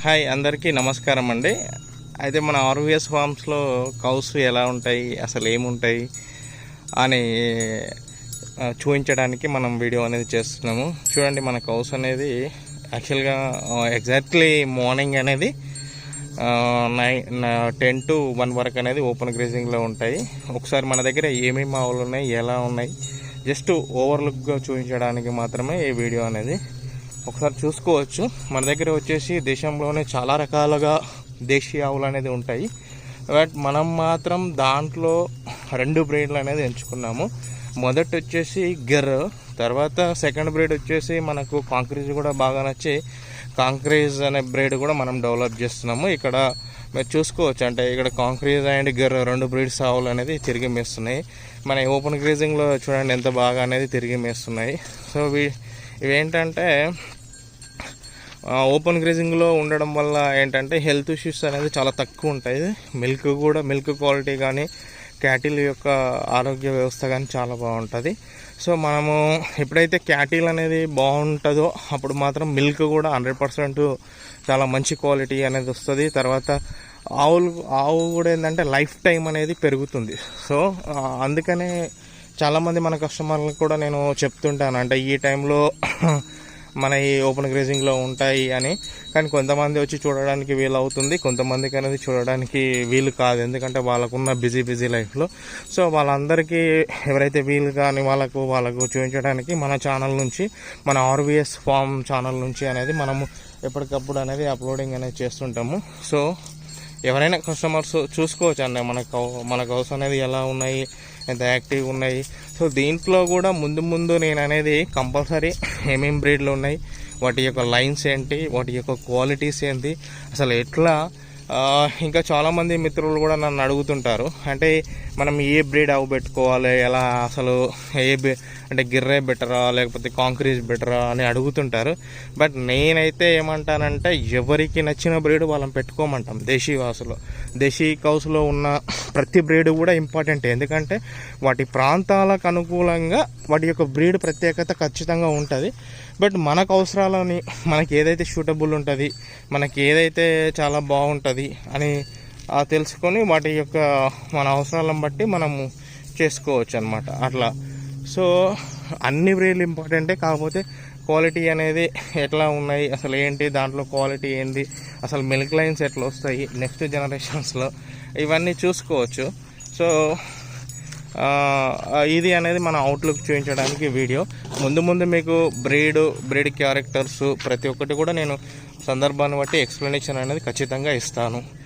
Hi అందరికీ నమస్కారం అండి. అయితే మన ఆర్వీఎస్ ఫార్మ్స్లో కౌస్ ఎలా ఉంటాయి, అసలు ఏముంటాయి అని చూపించడానికి మనం వీడియో అనేది చేస్తున్నాము. చూడండి, మన కౌస్ అనేది యాక్చువల్గా ఎగ్జాక్ట్లీ మార్నింగ్ అనేది 10 to 1 వరకు అనేది ఓపెన్ గ్రేజింగ్లో ఉంటాయి. ఒకసారి మన దగ్గర ఏమేమి ఆవులు ఉన్నాయి, ఎలా ఉన్నాయి, జస్ట్ ఓవర్లుక్గా చూపించడానికి మాత్రమే ఈ వీడియో అనేది. ఒకసారి చూసుకోవచ్చు. మన దగ్గర వచ్చేసి దేశంలోనే చాలా రకాలుగా దేశీయ ఆవులు అనేది ఉంటాయి. బట్ మనం మాత్రం దాంట్లో 2 బ్రీడ్లు అనేది ఎంచుకున్నాము. మొదటి వచ్చేసి గిర్, తర్వాత సెకండ్ బ్రీడ్ వచ్చేసి మనకు కాంక్రీజ్ కూడా బాగా నచ్చి కాంక్రీజ్ అనే బ్రీడ్ కూడా మనం డెవలప్ చేస్తున్నాము. ఇక్కడ మీరు చూసుకోవచ్చు, అంటే ఇక్కడ కాంక్రీజ్ అండ్ గిర్ 2 బ్రీడ్స్ ఆవులు అనేది తిరిగి మేస్తున్నాయి. మన ఓపెన్ గ్రేజింగ్లో చూడండి ఎంత బాగా అనేది తిరిగి మేస్తున్నాయి. సో ఇవేంటంటే ఓపెన్ గ్రేజింగ్లో ఉండడం వల్ల ఏంటంటే హెల్త్ ఇష్యూస్ అనేది చాలా తక్కువ ఉంటాయి. మిల్క్ క్వాలిటీ కానీ క్యాటిల్ యొక్క ఆరోగ్య వ్యవస్థ కానీ చాలా బాగుంటుంది. సో మనము ఎప్పుడైతే క్యాటిల్ అనేది బాగుంటుందో అప్పుడు మాత్రం మిల్క్ కూడా 100% చాలా మంచి క్వాలిటీ అనేది వస్తుంది. తర్వాత ఆవు కూడా ఏంటంటే లైఫ్ టైం అనేది పెరుగుతుంది. సో అందుకనే చాలామంది మన కస్టమర్లకు కూడా నేను చెప్తుంటాను, అంటే ఈ టైంలో మన ఈ ఓపెన్ గ్రేజింగ్లో ఉంటాయి అని. కానీ కొంతమంది వచ్చి చూడడానికి వీలు అవుతుంది, కొంతమందికి అనేది చూడడానికి వీలు కాదు, ఎందుకంటే వాళ్ళకున్న బిజీ లైఫ్లో. సో వాళ్ళందరికీ ఎవరైతే వీలు కానీ వాళ్ళకు చూపించడానికి మన ఛానల్ నుంచి, మన ఆర్వీఎస్ ఫార్మ్ ఛానల్ నుంచి అనేది మనము ఎప్పటికప్పుడు అనేది అప్లోడింగ్ అనేది చేస్తుంటాము. సో ఎవరైనా కస్టమర్స్ చూసుకోవచ్చు అండి మన కౌస్ అనేది ఎలా ఉన్నాయి, ఎంత యాక్టివ్గా ఉన్నాయి. సో దీంట్లో కూడా ముందు నేను అనేది కంపల్సరీ ఏమేమి బ్రీడ్లు ఉన్నాయి, వాటి యొక్క లైన్స్ ఏంటి, వాటి యొక్క క్వాలిటీస్ ఏంటి, అసలు ఎట్లా. ఇంకా చాలామంది మిత్రులు కూడా నన్ను అడుగుతుంటారు, అంటే మనం ఏ బ్రీడ్ ఆవు పెట్టుకోవాలి, ఎలా అసలు అంటే గిర్రే బెటరా లేకపోతే కాంక్రీజ్ బెటరా అని అడుగుతుంటారు. బట్ నేనైతే ఏమంటానంటే ఎవరికి నచ్చిన బ్రీడ్ వాళ్ళని పెట్టుకోమంటాం. దేశీ కౌస్లో ఉన్న ప్రతి బ్రీడ్ కూడా ఇంపార్టెంట్, ఎందుకంటే వాటి ప్రాంతాలకు అనుకూలంగా వాటి యొక్క బ్రీడ్ ప్రత్యేకత ఖచ్చితంగా ఉంటుంది. బట్ మనకు అవసరాలని, మనకి ఏదైతే సూటబుల్ ఉంటుంది, మనకి ఏదైతే చాలా బాగుంటుంది అని తెలుసుకొని వాటి యొక్క మన అవసరాలను బట్టి మనము చేసుకోవచ్చు అన్నమాట అట్లా. సో అన్ని బ్రీడ్లు ఇంపార్టెంటే, కాకపోతే క్వాలిటీ అనేది ఎట్లా ఉన్నాయి, అసలు ఏంటి దాంట్లో క్వాలిటీ ఏంటి, అసలు మిల్క్ లైన్స్ ఎట్లా వస్తాయి నెక్స్ట్ జనరేషన్స్లో, ఇవన్నీ చూసుకోవచ్చు. సో ఇది అనేది మన అవుట్లుక్ చూపించడానికి వీడియో. ముందు మీకు బ్రీడ్ క్యారెక్టర్స్ ప్రతి ఒక్కటి కూడా నేను సందర్భాన్ని బట్టి ఎక్స్ప్లెనేషన్ అనేది ఖచ్చితంగా ఇస్తాను.